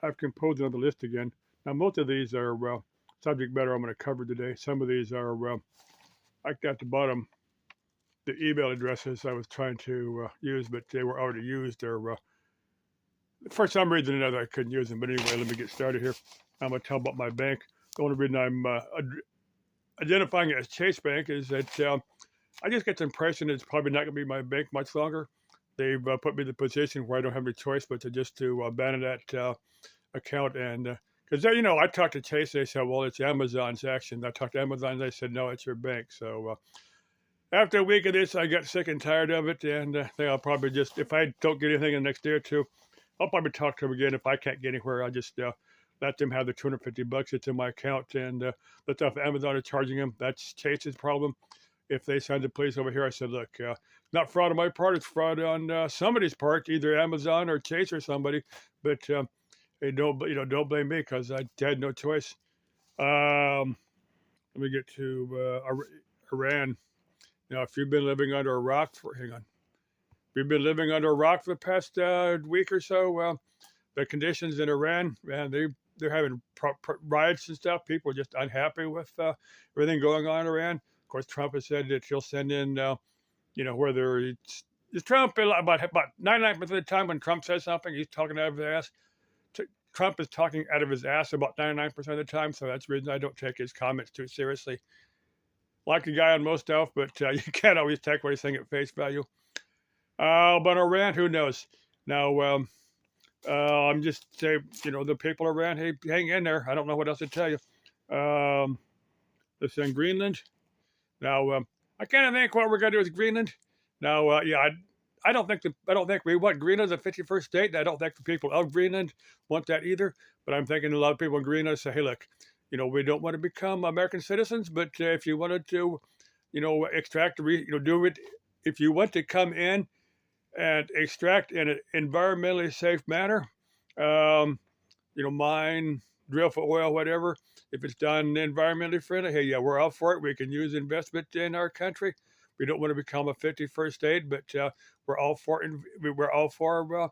I've composed another list again. Now, most of these are subject matter I'm going to cover today. Some of these are, like at the bottom, the email addresses I was trying to use, but they were already used. Or for some reason or another, I couldn't use them. But anyway, let me get started here. I'm going to tell about my bank. The only reason I'm identifying it as Chase Bank is that I just get the impression it's probably not going to be my bank much longer. They've put me in the position where I don't have any choice but to just to abandon that account. And because I talked to Chase, they said, well, it's Amazon's action. I talked to Amazon, they said, no, it's your bank. So after a week of this, I got sick and tired of it, and I think I'll probably just, if I don't get anything in the next day or two, I'll probably talk to them again. If I can't get anywhere, I'll just let them have the $250 that's in my account, and the stuff Amazon is charging them, that's Chase's problem. If they send the police over here, I said, look, not fraud on my part, it's fraud on somebody's part, either Amazon or Chase or somebody. But hey, don't blame me because I had no choice. Let me get to Iran. Now, if you've been living under a rock hang on. If you've been living under a rock for the past week or so, well, the conditions in Iran, man, they're having riots and stuff. People are just unhappy with everything going on in Iran. Of course, Trump has said that he'll send in, whether it's Trump about 99% of the time when Trump says something, he's talking out of his ass. Trump is talking out of his ass about 99% of the time, so that's the reason I don't take his comments too seriously. Like the guy on most stuff, but you can't always take what he's saying at face value. But Iran, who knows? Now, I'm just saying, the people of Iran, hey, hang in there. I don't know what else to tell you. This in Greenland. Now, I kind of think what we're going to do with Greenland. Now, I don't think we want Greenland as a 51st state. I don't think the people of Greenland want that either. But I'm thinking a lot of people in Greenland say, hey, look, we don't want to become American citizens, but if you wanted to, extract, do it. If you want to come in and extract in an environmentally safe manner, mine, drill for oil, whatever. If it's done environmentally friendly, hey, yeah, we're all for it. We can use investment in our country. We don't want to become a 51st state, but we're all for it. We're all for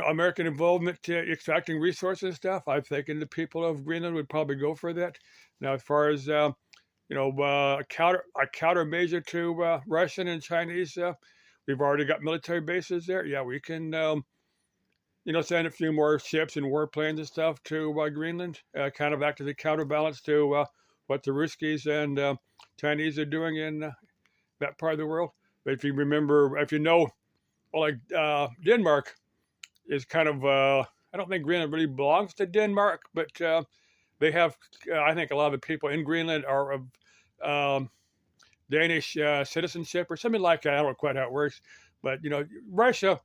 American involvement extracting resources and stuff. I'm thinking the people of Greenland would probably go for that. Now, as far as a countermeasure to Russian and Chinese, we've already got military bases there. Yeah, we can send a few more ships and warplanes and stuff to Greenland, kind of act as a counterbalance to what the Ruskies and Chinese are doing in that part of the world. But if you remember, Denmark is kind of, I don't think Greenland really belongs to Denmark, but they have, I think a lot of the people in Greenland are of Danish citizenship or something like that. I don't know quite how it works, but, Russia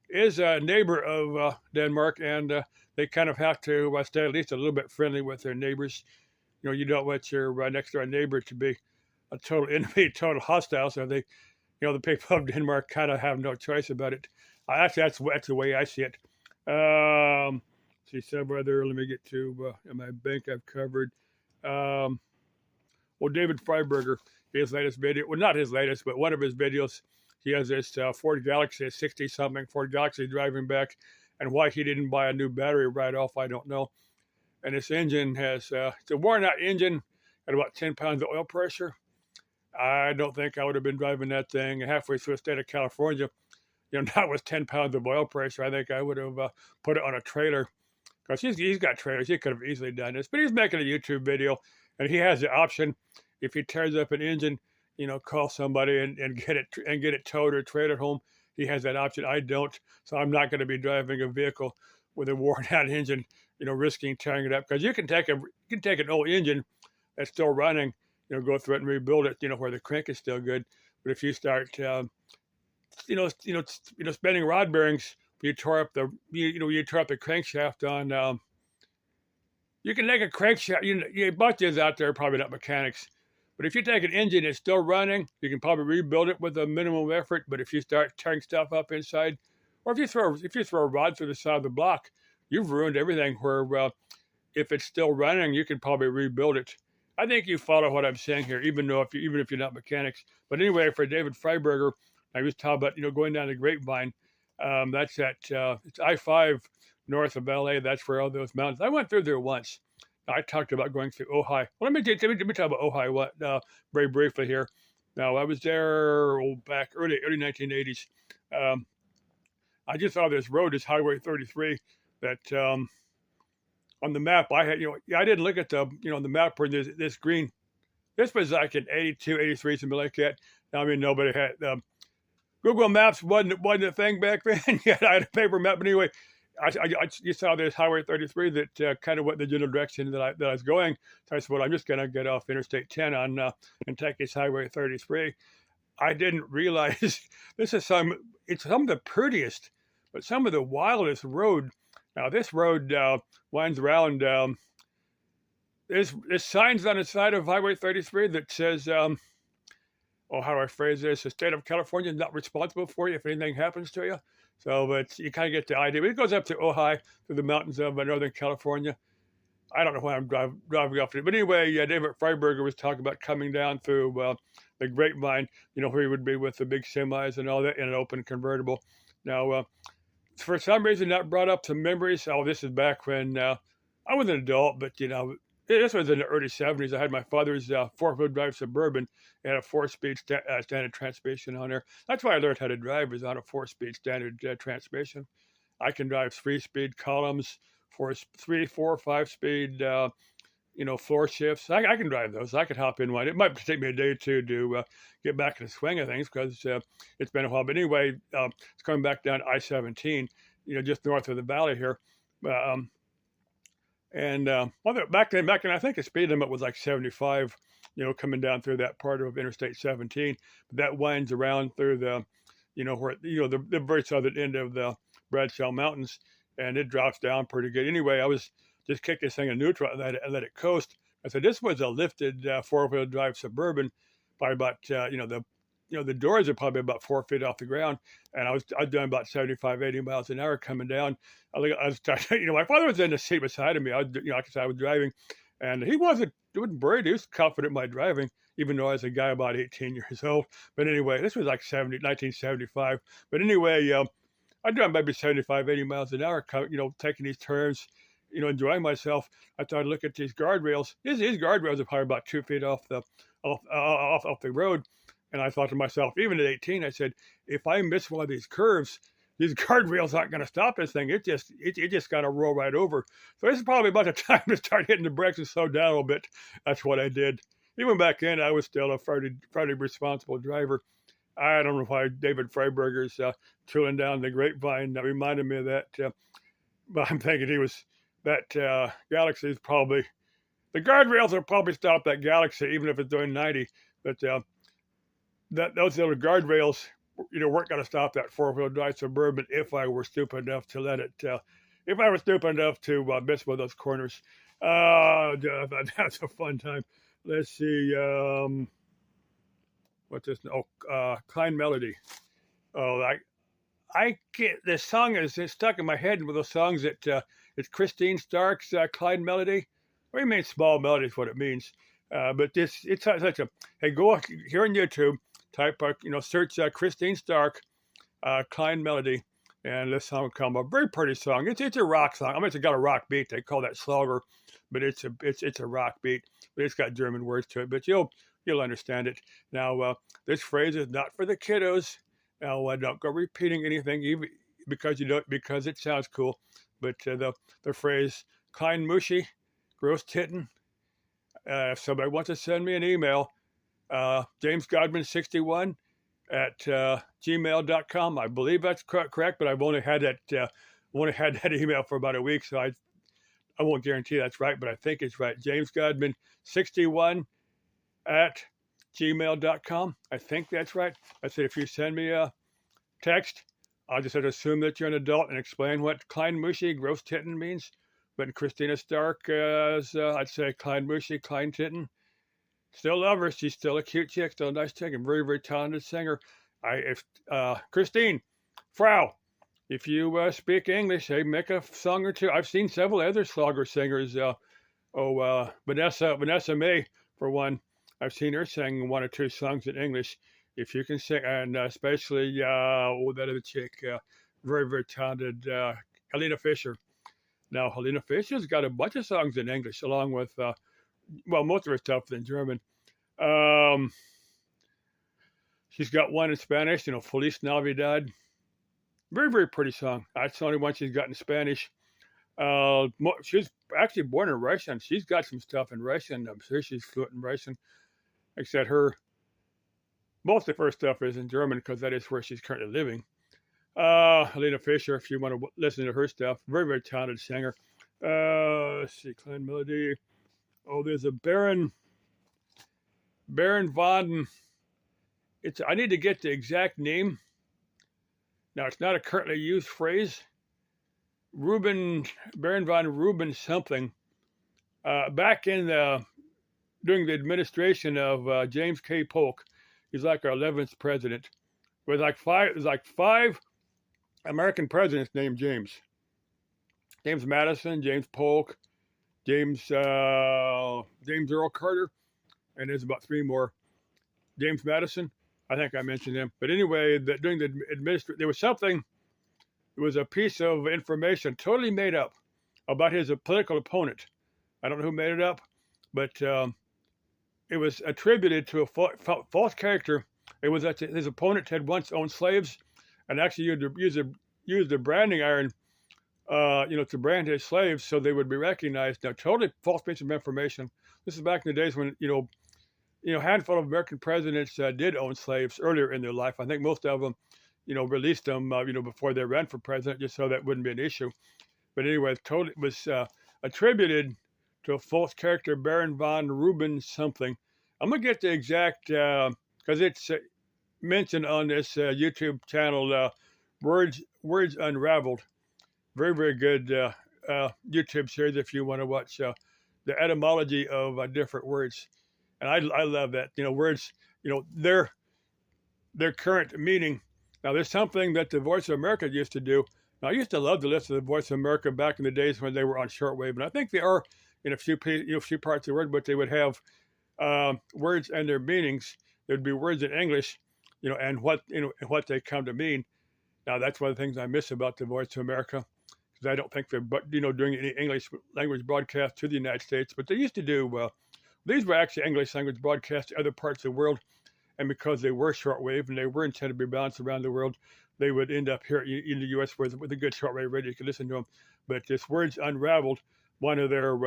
is a neighbor of Denmark, and they kind of have to stay at least a little bit friendly with their neighbors. You don't want your next door neighbor to be a total enemy, total hostile. So they, the people of Denmark kind of have no choice about it. Actually, that's the way I see it. See somewhere there. Let me get to my bank I've covered. David Freiberger, his latest video, well, not his latest, but one of his videos, he has this Ford Galaxy, 60-something Ford Galaxy driving back, and why he didn't buy a new battery right off, I don't know. And this engine has, it's a worn-out engine at about 10 pounds of oil pressure. I don't think I would have been driving that thing halfway through the state of California, not with 10 pounds of oil pressure. I think I would have put it on a trailer, because he's got trailers. He could have easily done this, but he's making a YouTube video, and he has the option, if he tears up an engine, call somebody and get it towed or trailered home. He has that option. I don't, so I'm not going to be driving a vehicle with a worn out engine, risking tearing it up. Because you can take an old engine that's still running, go through it and rebuild it, where the crank is still good. But if you start, spinning rod bearings, you tore up the crankshaft on. You can take a crankshaft. Bunches out there, probably not mechanics. But if you take an engine that's still running, you can probably rebuild it with a minimum effort. But if you start tearing stuff up inside, or if you throw a rod through the side of the block, you've ruined everything. Where if it's still running, you can probably rebuild it. I think you follow what I'm saying here, even if you're not mechanics. But anyway, for David Freiberger, I was talking about going down the Grapevine. That's at it's I-5 north of LA. That's where all those mountains. I went through there once. I talked about going through Ojai. Well, let me talk about Ojai very briefly here. Now, I was there back early 1980s. Um, I just saw this road, this Highway 33, that on the map I had, I didn't look at the map where there's this green. This was like in 82, 83, something like that. I mean, nobody had Google Maps wasn't a thing back then. Yeah, I had a paper map, but anyway, I just saw this Highway 33 that kind of went the general direction that I was going. So I said, well, I'm just going to get off Interstate 10 and take this Highway 33. I didn't realize this is it's some of the prettiest, but some of the wildest road. Now, this road winds around. There's signs on the side of Highway 33 that says, how do I phrase this? The state of California is not responsible for you if anything happens to you. So, but you kind of get the idea. It goes up to Ojai, through the mountains of Northern California. I don't know why I'm driving off it. But anyway, David Freiberger was talking about coming down through the Grapevine, where he would be with the big semis and all that in an open convertible. Now, for some reason, that brought up some memories. Oh, this is back when I was an adult, but, this was in the early 70s. I had my father's four-wheel drive Suburban. It had a four-speed standard transmission on there. That's why I learned how to drive, is on a four-speed standard transmission. I can drive three-speed columns, 3, 4, 5-speed, floor shifts. I can drive those. I could hop in one. It might take me a day or two to get back in the swing of things because it's been a while. But anyway, it's coming back down I-17, just north of the valley here. Back then, I think the speed limit was like 75, coming down through that part of Interstate 17. But that winds around through the, the very southern end of the Bradshaw Mountains, and it drops down pretty good. Anyway, I was just kicked this thing in neutral and let it coast. I said, this was a lifted four-wheel drive Suburban by about, the doors are probably about 4 feet off the ground, and I was doing about 75, 80 miles an hour coming down. My father was in the seat beside of me. I was driving, and he wasn't worried. He was confident in my driving, even though I was a guy about 18 years old. But anyway, this was like 1975. But anyway, I drove maybe 75, 80 miles an hour, taking these turns, enjoying myself. I thought I'd look at these guardrails. These guardrails are probably about 2 feet off the road. And I thought to myself, even at 18, I said, if I miss one of these curves, these guardrails aren't going to stop this thing. It just got to roll right over. So this is probably about the time to start hitting the brakes and slow down a little bit. That's what I did. Even back then, I was still a fairly responsible driver. I don't know why David Freiberger's tooling down the Grapevine that reminded me of that. But I'm thinking that Galaxy is probably, the guardrails will probably stop that Galaxy, even if it's doing 90. But those little guardrails, weren't going to stop that four-wheel drive Suburban if I were stupid enough to let it. If I was stupid enough to miss one of those corners, that's a fun time. Let's see, what's this? Oh, Klein Melody. Oh, I can't. This song is stuck in my head with those songs that it's Christine Stark's Klein Melody. What do you mean small melody is what it means? But it's such a, hey, go here on YouTube. Type, search Christine Stark, Klein Melody, and this song will come up. Very pretty song. It's a rock song. I mean, it's got a rock beat. They call that Schlager, but it's a rock beat. But it's got German words to it. But you'll understand it. Now, this phrase is not for the kiddos. Now, don't go repeating anything even because it sounds cool. But the phrase Klein Muschi, gross titten. If somebody wants to send me an email. JamesGodman61 at gmail.com. I believe that's correct, but I've only had that email for about a week, so I won't guarantee that's right, but I think it's right. JamesGodman61 at gmail.com. I think that's right. I said if you send me a text, I'll just have to assume that you're an adult and explain what Klein Muschi, gross titten means. But Christina Stark is, I'd say Klein Muschi, Klein titten. Still love her. She's still a cute chick, still a nice chick, and very, very talented singer. Christine, Frau, if you speak English, hey, make a song or two. I've seen several other Schlager singers. Vanessa May, for one. I've seen her sing one or two songs in English. If you can sing, and especially that other chick, very, very talented, Helena Fischer. Now, Helena Fischer's got a bunch of songs in English, along with, most of her stuff is in German. Um, she's got one in Spanish, Feliz Navidad. Very, very pretty song. That's the only one she's got in Spanish. She's actually born in Russian. She's got some stuff in Russian. I'm sure she's fluent in Russian, except most of her stuff is in German because that is where she's currently living. Helena Fischer, if you want to listen to her stuff, very, very talented singer. Let's see, Klein Melody. Oh, there's a Baron von. I need to get the exact name. Now, it's not a currently used phrase. Baron von Ruben something. Back during the administration of James K. Polk, he's like our 11th president. There's like five American presidents named James. James Madison, James Polk, James Earl Carter, and there's about three more. James Madison, I think I mentioned him. But anyway, during the administration, there was a piece of information totally made up about his political opponent. I don't know who made it up, but it was attributed to a false character. It was that his opponent had once owned slaves and actually used a branding iron, to brand his slaves so they would be recognized. Now, totally false piece of information. This is back in the days when, a handful of American presidents did own slaves earlier in their life. I think most of them, released them, before they ran for president, just so that wouldn't be an issue. But anyway, it was attributed to a false character, Baron von Ruben something. I'm going to get the exact, because it's mentioned on this YouTube channel, Words Unraveled. Very, very good YouTube series if you want to watch the etymology of different words. And I love that, words, their current meaning. Now, there's something that the Voice of America used to do. Now, I used to love to listen to the Voice of America back in the days when they were on shortwave, and I think they are in a few parts of the word, but they would have words and their meanings. There'd be words in English, and what they come to mean. Now, that's one of the things I miss about the Voice of America, because I don't think they're doing any English language broadcast to the United States, but they used to do. These were actually English language broadcasts to other parts of the world. And because they were shortwave and they were intended to be bounced around the world, they would end up here in the U.S. with a good shortwave radio. You could listen to them. But this Words Unraveled, one of their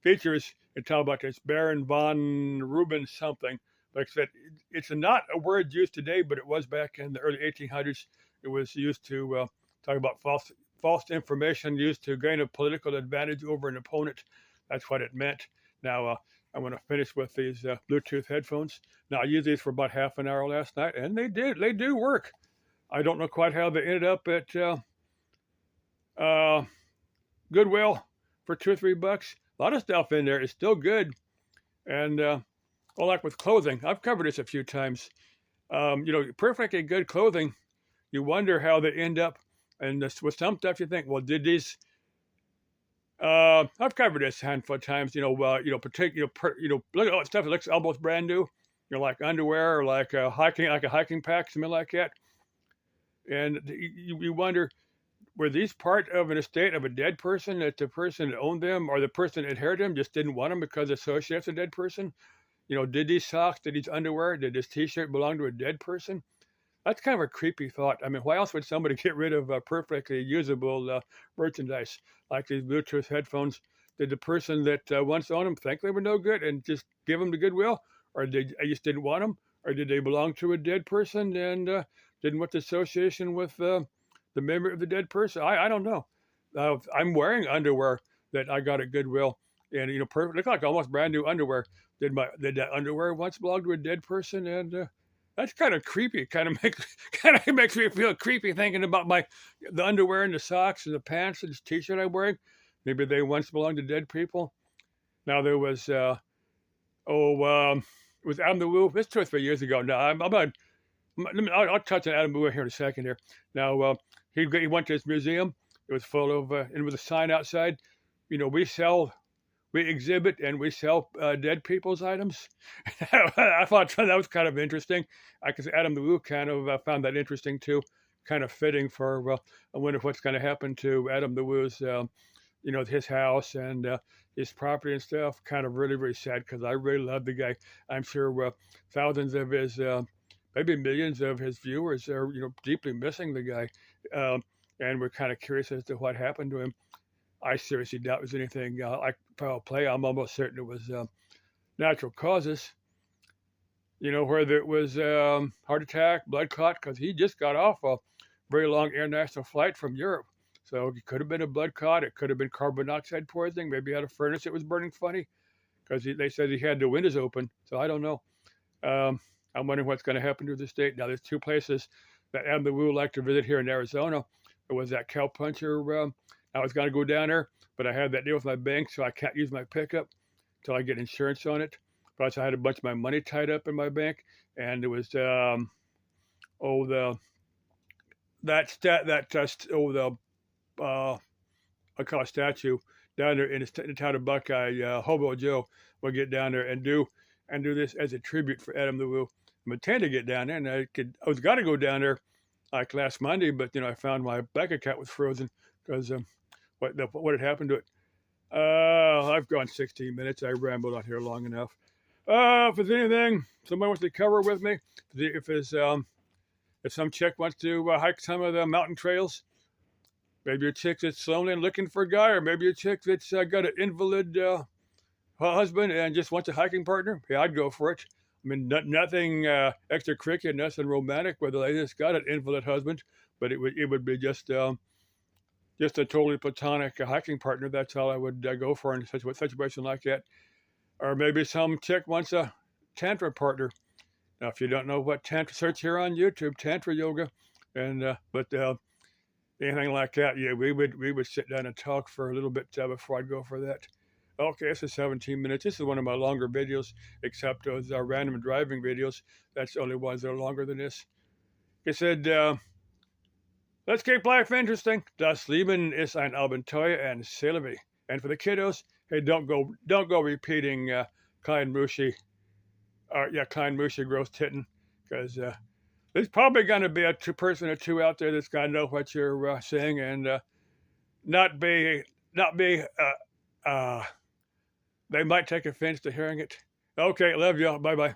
features, and talk about this Baron von Ruben something. Like I said, it's not a word used today, but it was back in the early 1800s. It was used to talk about false information used to gain a political advantage over an opponent. That's what it meant. Now, I'm going to finish with these Bluetooth headphones. Now, I used these for about half an hour last night, and they do work. I don't know quite how they ended up at Goodwill for $2 or $3. A lot of stuff in there is still good. And like with clothing, I've covered this a few times. Perfectly good clothing, you wonder how they end up. And with some stuff, you think, well, did these... I've covered this a handful of times. Look at all that stuff that looks almost brand new. Like underwear or like a hiking pack, something like that. And you wonder, were these part of an estate of a dead person that the person that owned them or the person that inherited them just didn't want them because associated with a dead person? Did these socks, did these underwear, did this T-shirt belong to a dead person? That's kind of a creepy thought. I mean, why else would somebody get rid of perfectly usable merchandise like these Bluetooth headphones? Did the person that once owned them think they were no good and just give them to Goodwill? Or they just didn't want them? Or did they belong to a dead person and didn't want the association with the memory of the dead person? I don't know. I'm wearing underwear that I got at Goodwill. And, look like almost brand new underwear. Did that underwear once belong to a dead person? And that's kind of creepy. Kind of makes me feel creepy thinking about the underwear and the socks and the pants and this T-shirt I'm wearing. Maybe they once belonged to dead people. Now there was, it was Adam the Woo. This 2 or 3 years ago. Now I'll touch on Adam the Woo here in a second here. Now he went to his museum. It was full of, and with a sign outside, we exhibit and we sell dead people's items. I thought that was kind of interesting. I guess Adam the Woo kind of found that interesting too, kind of fitting for, I wonder what's going to happen to Adam the Woo's his house and his property and stuff. Kind of really, really sad because I really love the guy. I'm sure thousands of his, maybe millions of his viewers are, deeply missing the guy. And we're kind of curious as to what happened to him. I seriously doubt it was anything like foul play. I'm almost certain it was natural causes. Whether it was heart attack, blood clot, because he just got off a very long international flight from Europe. So it could have been a blood clot. It could have been carbon monoxide poisoning. Maybe he had a furnace that was burning funny because they said he had the windows open. So I don't know. I'm wondering what's going to happen to the state. Now, there's two places that Adam the Woo would like to visit here in Arizona. There was that cowpuncher. I was going to go down there, but I had that deal with my bank, so I can't use my pickup until I get insurance on it. Plus, I had a bunch of my money tied up in my bank, and it was I call it statue down there in the town of Buckeye. Hobo Joe will get down there and do this as a tribute for Adam the Woo. I'm intending to get down there, and I was going to go down there like last Monday, but I found my bank account was frozen because what had happened to it. I've gone 16 minutes. I rambled on here long enough. If there's anything somebody wants to cover with me, if some chick wants to hike some of the mountain trails, maybe a chick that's lonely and looking for a guy, or maybe a chick that's got an invalid husband and just wants a hiking partner, yeah, I'd go for it. I mean, nothing extracurricular, nothing romantic, whether they just got an invalid husband, but it would be just a totally platonic hiking partner. That's all I would go for in such a situation like that. Or maybe some chick wants a tantra partner. Now, if you don't know what tantra, search here on YouTube, tantra yoga, and but anything like that, yeah, we would sit down and talk for a little bit before I'd go for that. Okay, this is 17 minutes. This is one of my longer videos, except those random driving videos. That's the only ones that are longer than this. He said, let's keep life interesting. Das Leben ist ein Abenteuer and c'est la vie. And for the kiddos, hey, don't go repeating Klein Mushy Gross Titten, because there's probably going to be a person or two out there that's going to know what you're saying and not be they might take offense to hearing it. Okay, love y'all. Bye-bye.